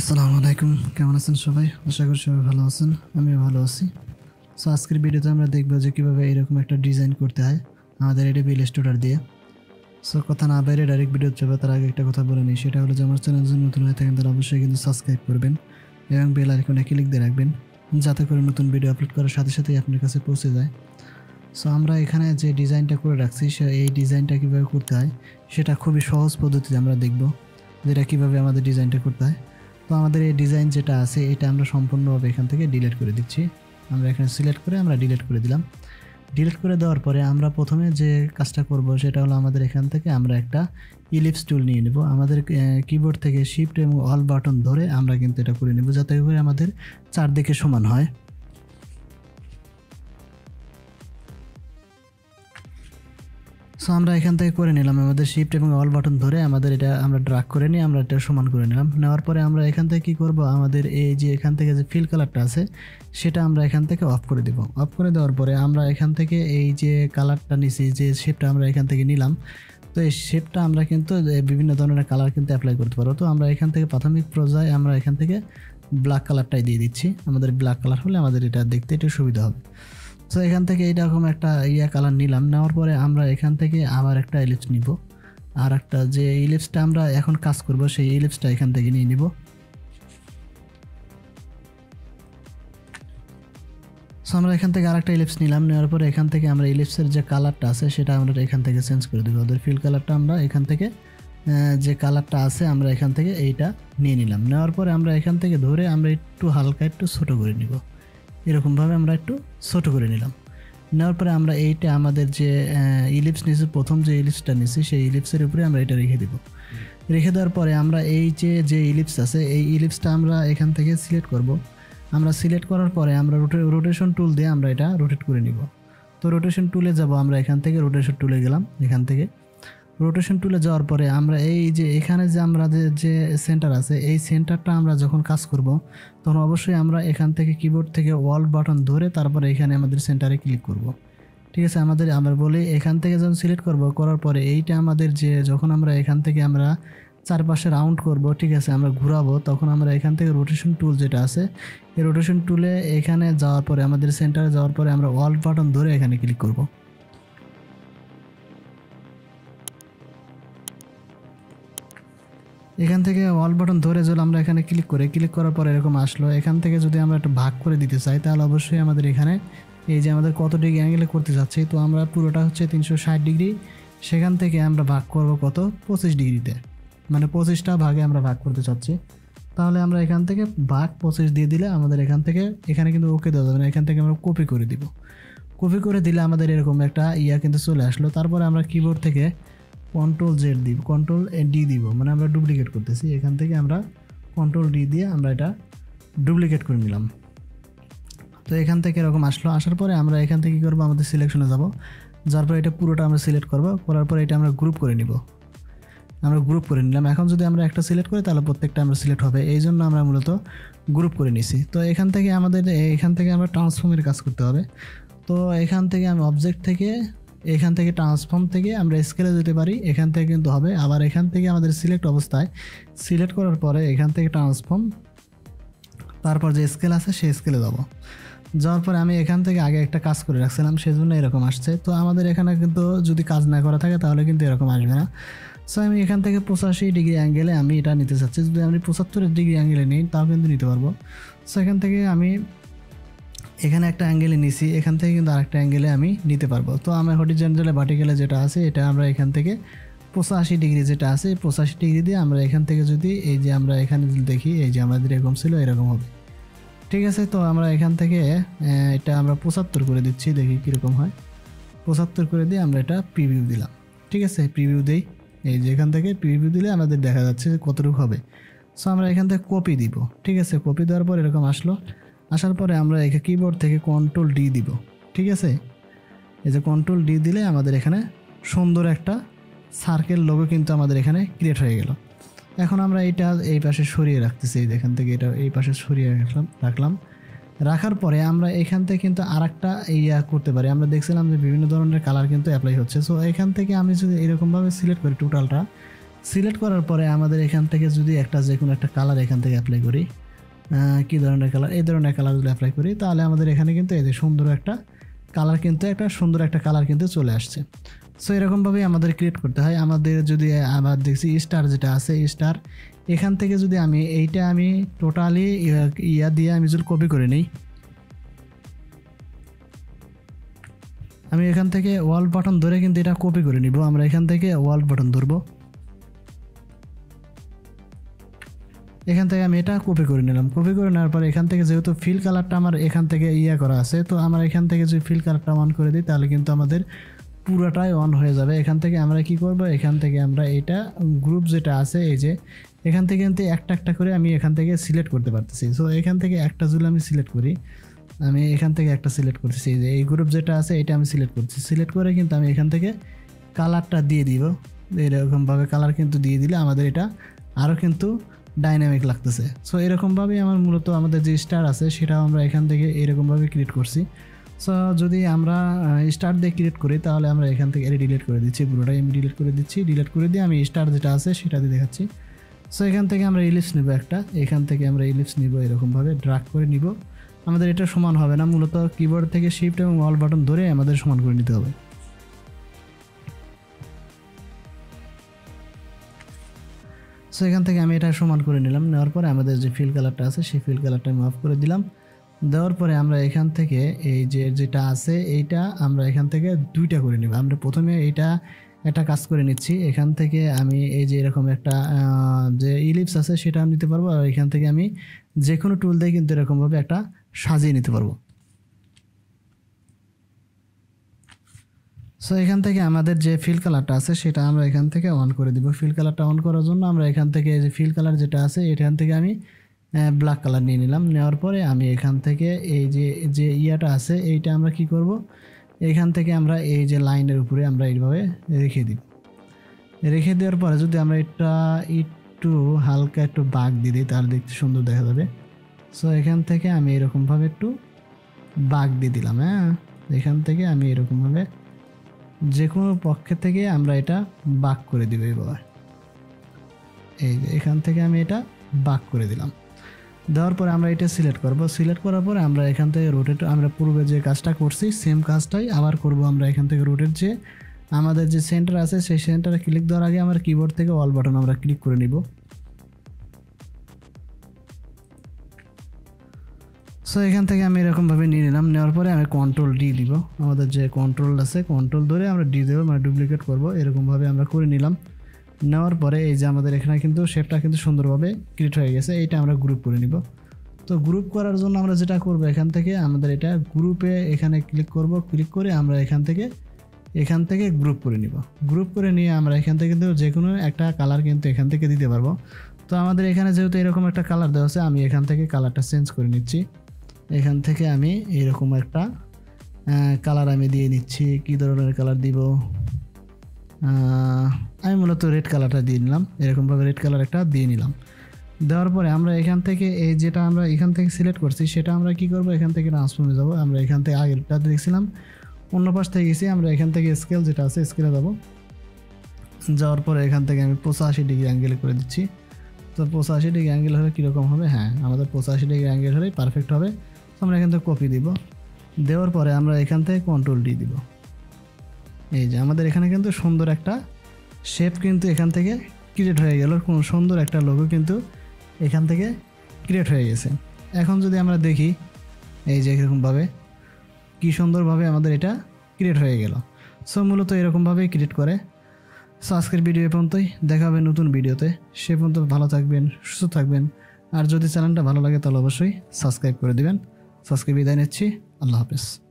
আসসালামু আলাইকুম, কেমন আছেন সবাই? আশা করি সবাই ভালো আছেন, আমিও ভালো আছি। সো আজকের ভিডিওতে আমরা দেখব যে কীভাবে এরকম একটা ডিজাইন করতে হয় আমাদের এডিবি ইলাস্ট্রেটর দিয়ে। সো কথা না বাইরে ডাইরেক্ট ভিডিও যাবে, তার আগে একটা কথা বলে নিই, সেটা হলো যে আমার চ্যানেল যদি নতুন হয়ে থাকেন তাহলে অবশ্যই কিন্তু সাবস্ক্রাইব করবেন এবং বেল আইকনে ক্লিক দিয়ে রাখবেন, যাতে করে নতুন ভিডিও আপলোড করার সাথে সাথেই আপনার কাছে পৌঁছে যায়। সো আমরা এখানে যে ডিজাইনটা করে রাখছি এই ডিজাইনটা কীভাবে করতে হয় সেটা খুবই সহজ পদ্ধতিতে আমরা দেখব, যেটা কীভাবে আমাদের ডিজাইনটা করতে হয়। তো আমাদের এই ডিজাইন যেটা আছে এটা আমরা সম্পূর্ণভাবে এখান থেকে ডিলিট করে দিচ্ছি। আমরা এখানে সিলেক্ট করে আমরা ডিলিট করে দিলাম। ডিলিট করে দেওয়ার পরে আমরা প্রথমে যে কাজটা করব সেটা হলো আমাদের এখান থেকে আমরা একটা ইলিপস টুল নিয়ে নেব। আমাদের কিবোর্ড থেকে শিফট এবং অল বাটন ধরে আমরা কিন্তু এটা করে নেব, যাতে করে আমাদের চারদিকে সমান হয়। সো আমরা এখান থেকে করে নিলাম, আমাদের শিফট এবং অল বাটন ধরে আমাদের এটা আমরা ড্রাগ করে নিয়ে আমরা এটা সমান করে নিলাম। নেওয়ার পরে আমরা এখান থেকে কি করব, আমাদের এই যে এখান থেকে যে ফিল কালারটা আছে সেটা আমরা এখান থেকে অফ করে দেব। অফ করে দেওয়ার পরে আমরা এখান থেকে এই যে কালারটা নিছি, যে শেপটা আমরা এখান থেকে নিলাম, তো এই শেপটা আমরা কিন্তু বিভিন্ন ধরনের কালার কিন্তু অ্যাপ্লাই করতে পারবো। তো আমরা এখান থেকে প্রাথমিক পর্যায়ে আমরা এখান থেকে ব্ল্যাক কালারটাই দিয়ে দিচ্ছি। আমাদের ব্ল্যাক কালার হলে আমাদের এটা দেখতে একটু সুবিধা হবে। তো এখান থেকে এইরকম একটা কালার নিলাম। নেওয়ার পরে আমরা এখান থেকে আবার একটা ইলিপস নিব, আর একটা যে ইলিপসটা আমরা এখন কাজ করব সেই ইলিপসটা এখান থেকে নিয়ে নিব। সো আমরা এখান থেকে আরেকটা ইলিপস নিলাম। নেওয়ার পরে এখান থেকে আমরা ইলিপসের যে কালারটা আছে সেটা আমরা এখান থেকে চেঞ্জ করে দেবো। ওদের ফিল কালারটা আমরা এখান থেকে যে কালারটা আছে আমরা এখান থেকে এইটা নিয়ে নিলাম। নেওয়ার পরে আমরা এখান থেকে ধরে আমরা একটু হালকা একটু ছোটো করে নিব, এরকমভাবে আমরা একটু ছোটো করে নিলাম। নেওয়ার পরে আমরা এইটা আমাদের যে ইলিপস নিয়েছি, প্রথম যে ইলিপসটা নিয়েছি সেই ইলিপসের উপরে আমরা এটা রেখে দেব। রেখে দেওয়ার পরে আমরা এই যে ইলিপস আছে এই ইলিপসটা আমরা এখান থেকে সিলেক্ট করব। আমরা সিলেক্ট করার পরে আমরা রোটেশন টুল দিয়ে আমরা এটা রোটেট করে নিব। তো রোটেশন টুলে যাব, আমরা এখান থেকে রোটেশন টুলে গেলাম। এখান থেকে রোটেশন টুলে যাওয়ার পরে আমরা এই যে এখানে যে আমরা যে সেন্টার আছে এই সেন্টারটা আমরা যখন কাজ করব তখন অবশ্যই আমরা এখান থেকে কিবোর্ড থেকে অল বাটন ধরে তারপরে এখানে আমাদের সেন্টারে ক্লিক করব। ঠিক আছে, আমরা বলি এখান থেকে যখন সিলেক্ট করব, করার পরে এইটা আমাদের যে যখন আমরা এখান থেকে আমরা চারপাশে রাউন্ড করব, ঠিক আছে, আমরা ঘোরাবো, তখন আমরা এখান থেকে রোটেশন টুল যেটা আছে এই রোটেশন টুলে এখানে যাওয়ার পরে আমাদের সেন্টারে যাওয়ার পরে আমরা অল বাটন ধরে এখানে ক্লিক করব। এখান থেকে অল বাটন ধরে যদি আমরা এখানে ক্লিক করার পরে এরকম আসলো। এখান থেকে যদি আমরা একটা ভাগ করে দিতে চাই তাহলে অবশ্যই আমাদের এখানে এই যে আমাদের কত ডিগ্রি অ্যাঙ্গেলে করতে যাচ্ছি, তো আমরা পুরোটা হচ্ছে 360 ডিগ্রি, সেখান থেকে আমরা ভাগ করব কত 25 ডিগ্রিতে, মানে 25টা ভাগে আমরা ভাগ করতে চাচ্ছি। তাহলে আমরা এখান থেকে ভাগ 25 দিয়ে দিলে আমাদের এখান থেকে এখানে কিন্তু ওকে দেওয়া যাবে না, এখান থেকে আমরা কপি করে দিব। কপি করে দিলে আমাদের এরকম একটা কিন্তু চলে আসলো। তারপরে আমরা কিবোর্ড থেকে Ctrl+Z দিব, Ctrl+D দিব, মানে আমরা ডুপ্লিকেট করতেছি। এখান থেকে আমরা Ctrl+D দিয়ে আমরা এটা ডুপ্লিকেট করে নিলাম। তো এখান থেকে এরকম আসলো। আসার পরে আমরা এখান থেকে কী করবো, আমাদের সিলেকশনে যাব, যার পরে এটা পুরোটা আমরা সিলেক্ট করব। করার পরে এটা আমরা গ্রুপ করে নিব। আমরা গ্রুপ করে নিলাম। এখন যদি আমরা একটা সিলেক্ট করি তাহলে প্রত্যেকটা আমরা সিলেক্ট হবে, এই জন্য আমরা মূলত গ্রুপ করে নিছি। তো এখান থেকে আমরা ট্রান্সফর্মের কাজ করতে হবে। তো এখান থেকে আমি অবজেক্ট থেকে এখান থেকে ট্রান্সফর্ম থেকে আমরা স্কেলে যেতে পারি, এখান থেকে কিন্তু হবে। আবার এখান থেকে আমাদের সিলেক্ট অবস্থায় সিলেক্ট করার পরে এখান থেকে ট্রান্সফর্ম, তারপর যে স্কেল আছে সেই স্কেলে যাব। যাওয়ার পরে আমি এখান থেকে আগে একটা কাজ করে রাখছিলাম, সেজন্য এরকম আসছে। তো আমাদের এখানে কিন্তু যদি কাজ না করা থাকে তাহলে কিন্তু এরকম আসবে না। সো আমি এখান থেকে 85 ডিগ্রি অ্যাঙ্গেলে আমি এটা নিতে চাচ্ছি। যদি আমি 75 ডিগ্রি অ্যাঙ্গেলে নিই তাও কিন্তু নিতে পারবো। সো এখান থেকে আমি এখানে একটা অ্যাঙ্গেলে নিছি, এখান থেকে কিন্তু আরেকটা অ্যাঙ্গেলে আমি নিতে পারবো। তো আমার হরিজন্টালে ভার্টিক্যালে যেটা আছে এটা আমরা এখান থেকে 85 ডিগ্রি যেটা আছে 85 ডিগ্রি দিয়ে আমরা এখান থেকে যদি এই যে আমরা এখানে দেখি এই যে আমাদের এরকম ছিল, এরকম হবে। ঠিক আছে, তো আমরা এখান থেকে এটা আমরা 75 করে দিচ্ছি, দেখি কীরকম হয়। 75 করে দিয়ে আমরা এটা প্রিভিউ দিলাম। ঠিক আছে, প্রিভিউ দিই। এই যে এখান থেকে প্রিভিউ দিলে আমাদের দেখা যাচ্ছে যে কতটুকু হবে। সো আমরা এখান থেকে কপি দিব। ঠিক আছে, কপি দেওয়ার পর এরকম আসলো। আসার পরে আমরা এখানে কিবোর্ড থেকে Ctrl+D দিব। ঠিক আছে, এই যে Ctrl+D দিলে আমাদের এখানে সুন্দর একটা সার্কেল লোগো কিন্তু আমাদের এখানে ক্রিয়েট হয়ে গেল। এখন আমরা এটা এই পাশে সরিয়ে রাখতেছি, এখান থেকে এটা এই পাশে সরিয়ে রাখলাম। রাখার পরে আমরা এখান থেকে কিন্তু আরেকটা করতে পারি। আমরা দেখছিলাম যে বিভিন্ন ধরনের কালার কিন্তু অ্যাপ্লাই হচ্ছে। সো এখান থেকে আমি যদি এরকমভাবে সিলেক্ট করি, টোটালটা সিলেক্ট করার পরে আমাদের এখান থেকে যদি একটা যে কোনো একটা কালার এখান থেকে অ্যাপ্লাই করি, কী ধরনের কালার, এই ধরনের কালারগুলো অ্যাপ্লাই করি, তাহলে আমাদের এখানে কিন্তু এই যে সুন্দর একটা কালার কিন্তু চলে আসছে। সো এরকমভাবেই আমাদের ক্রিয়েট করতে হয়। আমাদের যদি আবার দেখছি স্টার যেটা আছে, স্টার এখান থেকে যদি এইটা আমি টোটালি দিয়ে আমি যদি কপি করে নিই, আমি এখান থেকে ওয়াল বাটন ধরে কিন্তু এটা কপি করে নিব। আমরা এখান থেকে ওয়াল বাটন ধরবো, এখান থেকে আমি এটা কপি করে নিলাম। কপি করে নেওয়ার পরে এখান থেকে যেহেতু ফিল কালারটা আমার এখান থেকে করা আছে, তো আমরা এখান থেকে যদি ফিল কালারটা অন করে দিই তাহলে কিন্তু আমাদের পুরোটাই অন হয়ে যাবে। এখান থেকে আমরা কি করব, এখান থেকে আমরা এটা গ্রুপ যেটা আছে এই যে এখান থেকে কিন্তু একটা একটা করে আমি এখান থেকে সিলেক্ট করতে পারতেছি। সো এখান থেকে একটা যদি আমি সিলেক্ট করি, আমি এখান থেকে একটা সিলেক্ট করতেছি, এই যে এই গ্রুপ যেটা আছে এটা আমি সিলেক্ট করছি। সিলেক্ট করে কিন্তু আমি এখান থেকে কালারটা দিয়ে দিব, এরকমভাবে কালার কিন্তু দিয়ে দিলে আমাদের এটা আরও কিন্তু ডাইনামিক লাগতেছে। সো এরকমভাবেই আমার মূলত আমাদের যে স্টার আছে সেটাও আমরা এখান থেকে এরকমভাবে ক্রিয়েট করছি। সো যদি আমরা স্টার দিয়ে ক্রিয়েট করি তাহলে আমরা এখান থেকে ডিলিট করে দিচ্ছি, পুরোটাই আমি ডিলিট করে দিচ্ছি। ডিলিট করে দিয়ে আমি স্টার যেটা আছে সেটা দিয়ে দেখাচ্ছি। সো এখান থেকে আমরা ইলিপস নিব একটা, এখান থেকে আমরা ইলিপস নিব, এরকমভাবে ড্রাগ করে নিব। আমাদের এটা সমান হবে না, মূলত কিবোর্ড থেকে শিফট এবং অল বাটন ধরে আমাদের সমান করে নিতে হবে। সো এখান থেকে আমি এটা সমান করে নিলাম। নেওয়ার পরে আমাদের যে ফিল কালারটা আছে সেই ফিল কালারটা আমি অফ করে দিলাম। দেওয়ার পরে আমরা এখান থেকে এই যে যেটা আছে এইটা আমরা এখান থেকে দুইটা করে নিব। আমরা প্রথমে এইটা একটা কাজ করে নিচ্ছি। এখান থেকে আমি এই যে এরকম একটা যে ইলিপস আছে সেটা নিতে পারবো, আর এখান থেকে আমি যে কোনো টুল দিয়ে কিন্তু এরকমভাবে একটা সাজিয়ে নিতে পারবো। সো এখান থেকে আমাদের যে ফিল কালারটা আছে সেটা আমরা এখান থেকে অন করে দিব। ফিল কালারটা অন করার জন্য আমরা এখান থেকে যে ফিল কালার যেটা আছে এখান থেকে আমি ব্ল্যাক কালার নিয়ে নিলাম। নেওয়ার পরে আমি এখান থেকে এই যে ইয়াটা আছে এইটা আমরা কি করব, এখান থেকে আমরা এই যে লাইনের উপরে আমরা এইভাবে রেখে দিব। রেখে দেওয়ার পরে যদি আমরা এটা একটু হালকা একটু বাঁক দিয়ে দিই তাহলে দেখতে সুন্দর দেখা যাবে। সো এখান থেকে আমি এরকমভাবে একটু বাঁক দিয়ে দিলাম। হ্যাঁ, এখান থেকে আমি এরকমভাবে যে কোনো পক্ষে থেকে আমরা এটা বাঁক করে দিব। এইভাবে এই যে এখান থেকে আমি এটা বাঁক করে দিলাম। দেওয়ার পরে আমরা এটা সিলেক্ট করব। সিলেক্ট করার পরে আমরা এখান থেকে রোটেট, আমরা পূর্বে যে কাজটা করছি সেম কাজটাই আবার করব। আমরা এখান থেকে রোটেট যে আমাদের যে সেন্টার আছে সেই সেন্টারে ক্লিক দেওয়ার আগে আমরা কিবোর্ড থেকে অল বাটন আমরা ক্লিক করে নিব। সো এখান থেকে আমি এরকমভাবে নিয়ে নিলাম। নেওয়ার পরে আমি কন্ট্রোল ডি দিব। আমাদের যে কন্ট্রোল আছে কন্ট্রোল ধরে আমরা ডি দেবো, মানে ডুপ্লিকেট করব। এরকমভাবে আমরা করে নিলাম। নেওয়ার পরে এই যে আমাদের এখানে কিন্তু শেপটা কিন্তু সুন্দরভাবে ক্রিয়েট হয়ে গেছে। এইটা আমরা গ্রুপ করে নিব। তো গ্রুপ করার জন্য আমরা যেটা করব, এখান থেকে আমাদের এটা গ্রুপে এখানে ক্লিক করব। ক্লিক করে আমরা এখান থেকে গ্রুপ করে নিব। গ্রুপ করে নিয়ে আমরা এখান থেকে কিন্তু যে কোনো একটা কালার কিন্তু এখান থেকে দিতে পারবো। তো আমাদের এখানে যেহেতু এরকম একটা কালার দেওয়া আছে, আমি এখান থেকে কালারটা চেঞ্জ করে নিচ্ছি। এখান থেকে আমি এরকম একটা কালার আমি দিয়ে নিচ্ছি। কী ধরনের কালার দিব, আমি মূলত রেড কালারটা দিয়ে নিলাম। এরকমভাবে রেড কালার একটা দিয়ে নিলাম। দেওয়ার পরে আমরা এখান থেকে এই যেটা আমরা এখান থেকে সিলেক্ট করছি সেটা আমরা কি করব, এখান থেকে ট্রান্সফর্মে যাব। আমরা এখান থেকে আগেরটাতে দেখছিলাম অন্য পাশ থেকে গেছি, আমরা এখান থেকে স্কেল যেটা আছে স্কেলে যাব। যাওয়ার পরে এখান থেকে আমি 85 ডিগ্রি অ্যাঙ্গেল করে দিচ্ছি। তো 85 ডিগ্রি অ্যাঙ্গেল হলে কীরকম হবে, হ্যাঁ আমাদের 85 ডিগ্রি অ্যাঙ্গেল হলেই পারফেক্ট হবে। তো আমরা এখান থেকে কপি দিব। দেওয়ার পরে আমরা এখান থেকে কন্ট্রোল ডি দিব। এই যে আমাদের এখানে কিন্তু সুন্দর একটা শেপ কিন্তু এখান থেকে ক্রিয়েট হয়ে গেল। কোনো সুন্দর একটা লোগো কিন্তু এখান থেকে ক্রিয়েট হয়ে গেছে। এখন যদি আমরা দেখি এই যে এরকমভাবে কী সুন্দরভাবে আমাদের এটা ক্রিয়েট হয়ে গেল। সো মূলত এরকমভাবেই ক্রিয়েট করে। সো আজকের ভিডিও এ পর্যন্তই, দেখা হবে নতুন ভিডিওতে। সে পর্যন্ত ভালো থাকবেন, সুস্থ থাকবেন। আর যদি চ্যানেলটা ভালো লাগে তাহলে অবশ্যই সাবস্ক্রাইব করে দিবেন। সাবস্ক্রাইব বিদায় নিচ্ছি। আল্লাহ হাফেজ।